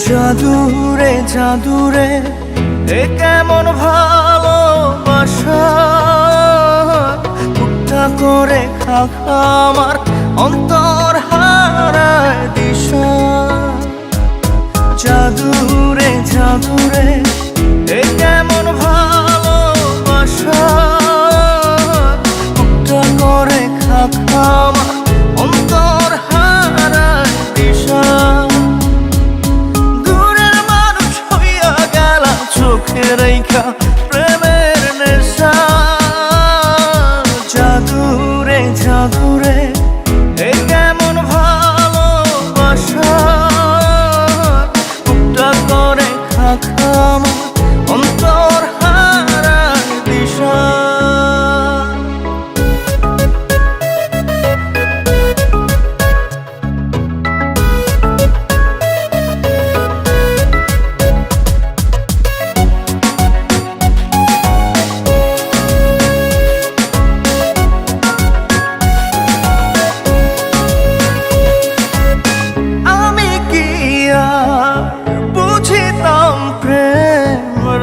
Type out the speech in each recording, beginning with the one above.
জাদুরে জাদুরে এ কেমন ভালোবাসা, টুকটা করে খাখা আমার অন্তর হারায় দিশা। জাদুরে জাদুরে এ কেমন ভালোবাসা, টুকটা করে খাখা আমার অন্তর হারায় দিশা। রেখা প্রেমের নেশা, জাদুরে জাদুরে এ কেমন ভালোবাসা, টুকটা করে খাখা আমার অন্তর হারায় দিশা।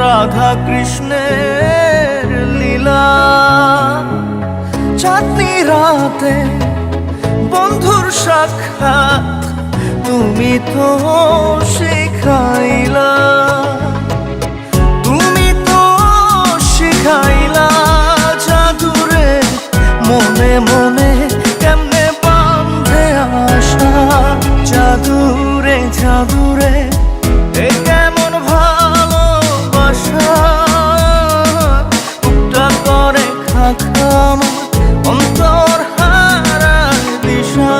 রাধা কৃষ্ণের লীলা, চাঁদনি রাতে বন্ধুর সাক্ষাৎ তুমি তো শিখাইলা, তুমি তো শিখাইলা। জাদুরে মনে মনে কেমনে বাঁধে আশা, জাদুরে জাদুরে এ কেমন ভালোবাসা, টুকটা করে খাখা আমার অন্তর হারায় দিশা।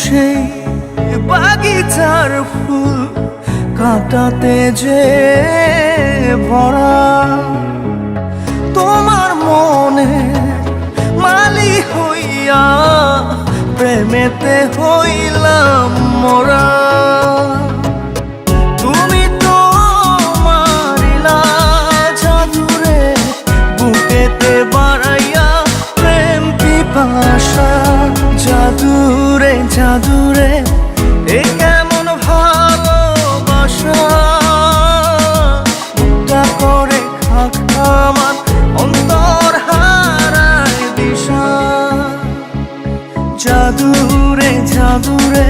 সেই বাগিচার ফুল কাঁটাতে যে ভরা, তোমার মনে মালি হইয়া প্রেমেতে হইলাম মোরা। তুমি তো মারিলা জাদুরে বুকেতে বাড়াইয়া প্রেম পিপাসা, জাদুরে জাদুরে এ কেমন ভালোবাসা, টুকটা করে খাখা আমার অন্তর হারায় দিশা। জাদুরে জাদুরে